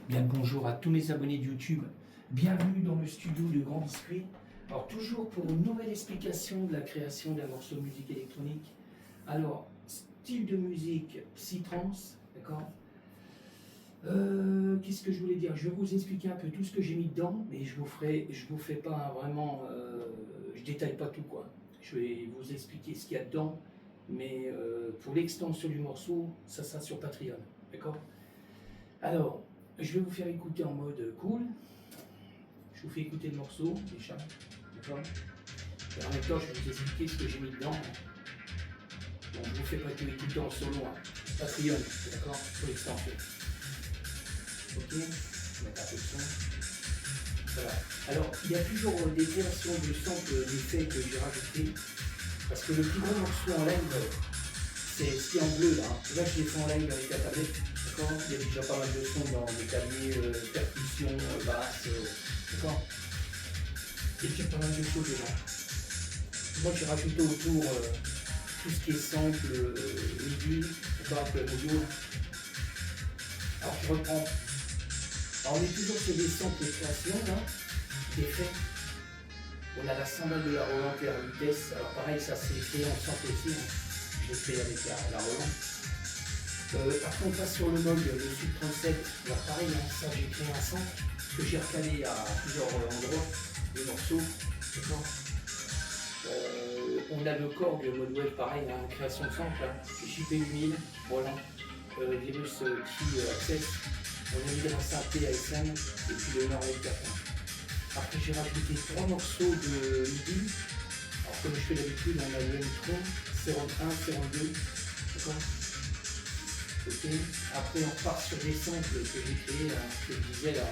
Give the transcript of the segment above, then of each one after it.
Bien le bonjour à tous mes abonnés de YouTube. Bienvenue dans le studio de Grand Biscuit. Alors toujours pour une nouvelle explication de la création d'un morceau de musique électronique. Alors, style de musique psytrance, d'accord. Qu'est-ce que je voulais dire? Je vais vous expliquer un peu tout ce que j'ai mis dedans, mais je vous fais pas vraiment, je détaille pas tout quoi. Je vais vous expliquer ce qu'il y a dedans, mais pour l'extension du morceau, ça sera sur Patreon, d'accord? Alors, je vais vous faire écouter en mode cool. Je vous fais écouter le morceau, déjà. D'accord. Et en même temps, je vais vous expliquer ce que j'ai mis dedans. Donc, je ne vous fais pas tout écouter en solo. Hein. Patreon, d'accord. Pour l'extension. Ok. Je vais mettre un peu de son. Voilà. Alors, il y a toujours des créations de samples d'effets que j'ai rajoutés. Parce que le plus gros morceau en live, c'est ce qui est en bleu là. Là, je l'ai fait en live avec la tablette. D'accord. Il y a déjà pas mal de sons dans des claviers, percussions, basses. D'accord. Il y a déjà pas mal de choses dedans. Moi, j'ai rajouté autour tout ce qui est sample, MIDI, d'accord, avec le audio. Alors, je reprends. Alors, on est toujours sur des samples de création, là, d'effets. On a la cymbale de la Roland qui est à vitesse. Alors, pareil, ça c'est créé en sample aussi. Hein. Je l'ai fait avec la Roland. Après, on passe sur le mode, le Sub 37. Alors, pareil, hein, ça, j'ai créé un sample que j'ai recalé à plusieurs endroits, les morceaux. D'accord. On a le Korg mode web, pareil, hein, création de sample, hein, JP8000, voilà, Virus Key Access, on a mis la synthé ASM et puis le Norway 4. Après, j'ai rajouté 3 morceaux de MIDI. Alors, comme je fais d'habitude, on a le Tron 01, 02, d'accord. Ok. Après, on repart sur des samples que j'ai créés, hein, ce que je disais là,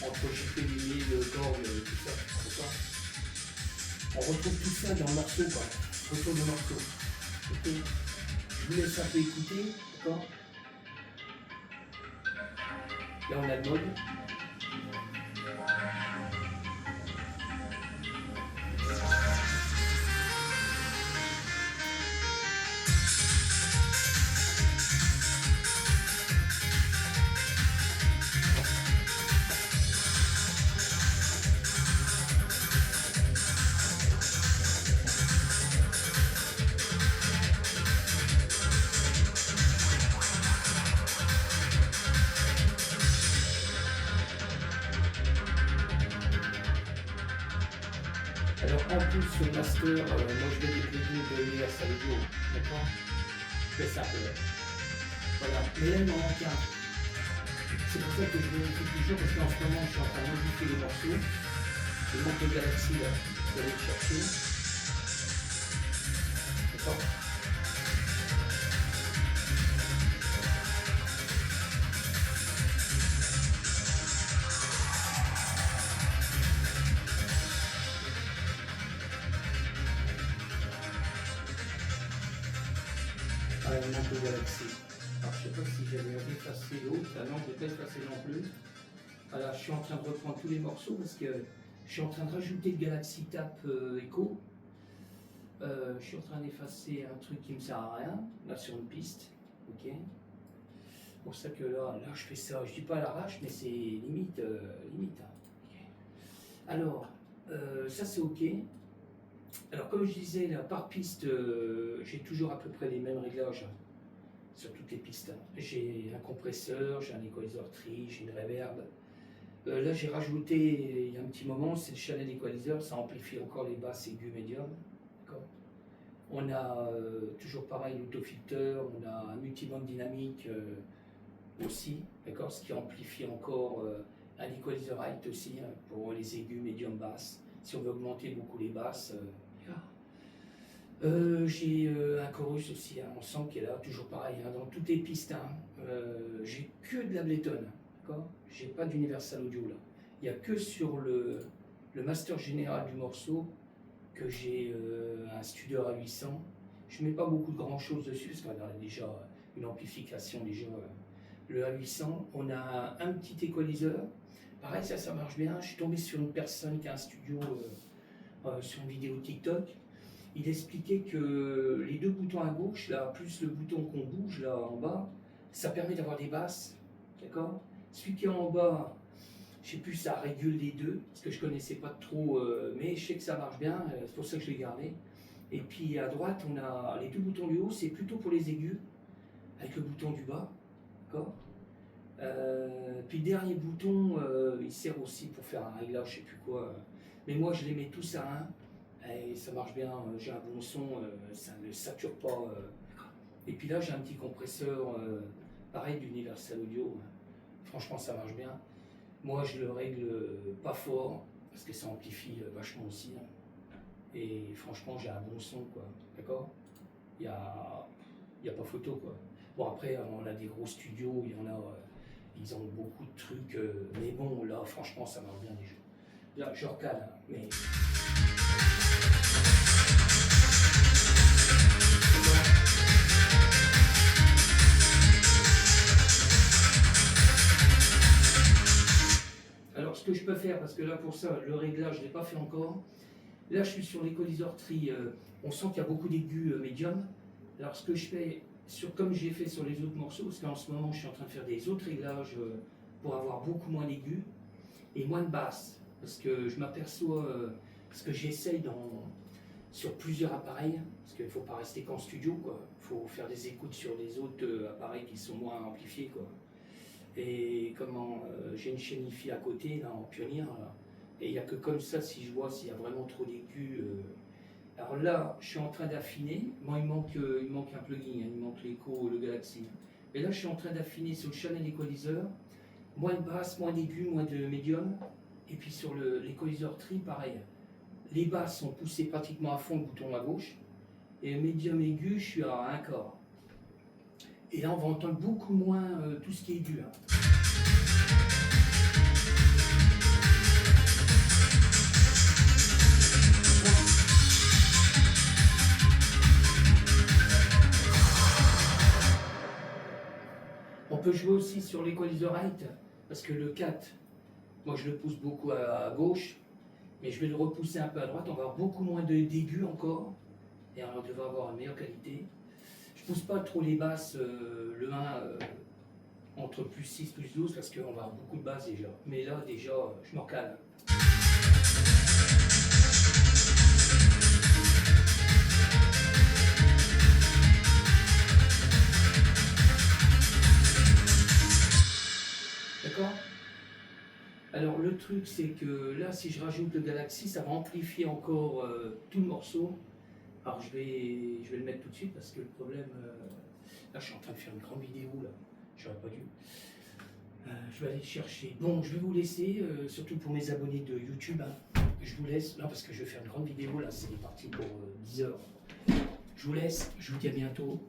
entre JP8000, Korg, tout ça, d'accord. On retrouve tout ça dans le morceau, quoi. Retour du morceau. Ok. Je vous laisse un peu écouter, d'accord. Là, on a le mode. Alors, en plus, sur le master, moi, je vais des plugins de Universal Audio, d'accord. Je fais ça, voilà. Mais là, il m'en manque un. C'est pour ça que je vérifie toujours, parce qu'en ce moment, je suis en train de modifier les morceaux. Il manque le Galaxy, là. Je vais aller le chercher. D'accord. Ah, il manque le Galaxy. Alors, je ne sais pas si j'avais effacé l'autre. Ah non, je n'ai pas effacé non plus. Voilà, je suis en train de reprendre tous les morceaux parce que je suis en train de rajouter le Galaxy Tap Echo. Je suis en train d'effacer un truc qui ne me sert à rien, là sur une piste. Ok. C'est pour ça que là, je fais ça. Je dis pas à l'arrache, mais c'est limite. Limite. Hein. Okay. Alors, ça c'est ok. Alors, comme je disais, là, par piste, j'ai toujours à peu près les mêmes réglages sur toutes les pistes. J'ai un compresseur, j'ai un equalizer tri, j'ai une reverb. Là, j'ai rajouté, il y a un petit moment, c'est le channel equalizer, ça amplifie encore les basses aiguës médium. On a toujours pareil l'autofilter, on a un multiband dynamique aussi, d'accord, ce qui amplifie encore un equalizer height aussi, hein, pour les aigus médium basses. Si on veut augmenter beaucoup les basses, j'ai un chorus aussi, hein, on sent qu'il est là, toujours pareil, hein, dans toutes les pistes. Hein, j'ai que de l'Ableton, d'accord. J'ai pas d'Universal Audio là. Il n'y a que sur le master général du morceau que j'ai un Studio A800. Je ne mets pas beaucoup de grand chose dessus parce qu'on a déjà une amplification déjà. Le A800, on a un petit équaliseur. Pareil, ça marche bien. Je suis tombé sur une personne qui a un studio sur une vidéo TikTok. Il expliquait que les deux boutons à gauche, là, plus le bouton qu'on bouge là en bas, ça permet d'avoir des basses, d'accord. Celui qui est en bas, je sais plus, ça régule les deux, parce que je connaissais pas trop, mais je sais que ça marche bien, c'est pour ça que je l'ai gardé. Et puis à droite, on a les deux boutons du haut, c'est plutôt pour les aigus, avec le bouton du bas, d'accord. Puis le dernier bouton, il sert aussi pour faire un réglage, je sais plus quoi. Mais moi, je les mets tous à un, et ça marche bien, j'ai un bon son, ça ne sature pas. Et puis là, j'ai un petit compresseur, pareil, d'Universal Audio. Franchement, ça marche bien. Moi, je le règle pas fort, parce que ça amplifie vachement aussi. Et franchement, j'ai un bon son, quoi. D'accord. Il y a pas photo, quoi. Bon, après, on a des gros studios, il y en a, ils ont beaucoup de trucs. Mais bon, là, franchement, ça marche bien déjà. Là, je recale, hein, mais... Alors, ce que je peux faire, parce que là, pour ça, le réglage, je ne l'ai pas fait encore. Là, je suis sur l'équaliseur tri. On sent qu'il y a beaucoup d'aigus médium. Alors, ce que je fais, comme j'ai fait sur les autres morceaux, parce qu'en ce moment, je suis en train de faire des autres réglages pour avoir beaucoup moins d'aigus et moins de basses. Parce que je m'aperçois, parce que j'essaye sur plusieurs appareils, parce qu'il ne faut pas rester qu'en studio, quoi. Il faut faire des écoutes sur les autres appareils qui sont moins amplifiés, quoi. Et j'ai une chaîne hi-fi à côté, là, en Pioneer, là. Et il n'y a que comme ça, si je vois s'il y a vraiment trop d'aigus. Alors là, je suis en train d'affiner. Moi, il manque un plugin, hein, il manque l'écho, le Galaxy. Et là, je suis en train d'affiner sur le channel équaliseur. Moins de basse, moins d'aigus, moins de médium. Et puis sur l'équaliseur tri, pareil. Les basses sont poussées pratiquement à fond, le bouton à gauche. Et le médium aigu, je suis à un quart. Et là, on va entendre beaucoup moins tout ce qui est aigu. Hein. On peut jouer aussi sur l'équaliseur right, parce que le 4, moi je le pousse beaucoup à gauche, mais je vais le repousser un peu à droite, on va avoir beaucoup moins d'aigus encore, et on devrait avoir une meilleure qualité. Je pousse pas trop les basses, le 1 entre plus 6, plus 12, parce qu'on va avoir beaucoup de basses déjà. Mais là déjà, je m'en cale. D'accord. Alors le truc c'est que là si je rajoute le Galaxy ça va amplifier encore tout le morceau. Alors je vais le mettre tout de suite parce que le problème, là je suis en train de faire une grande vidéo là, j'aurais pas dû. Je vais aller le chercher. Bon je vais vous laisser, surtout pour mes abonnés de YouTube, hein. Je vous laisse, non parce que je vais faire une grande vidéo là, c'est parti pour 10 heures. Je vous laisse, je vous dis à bientôt.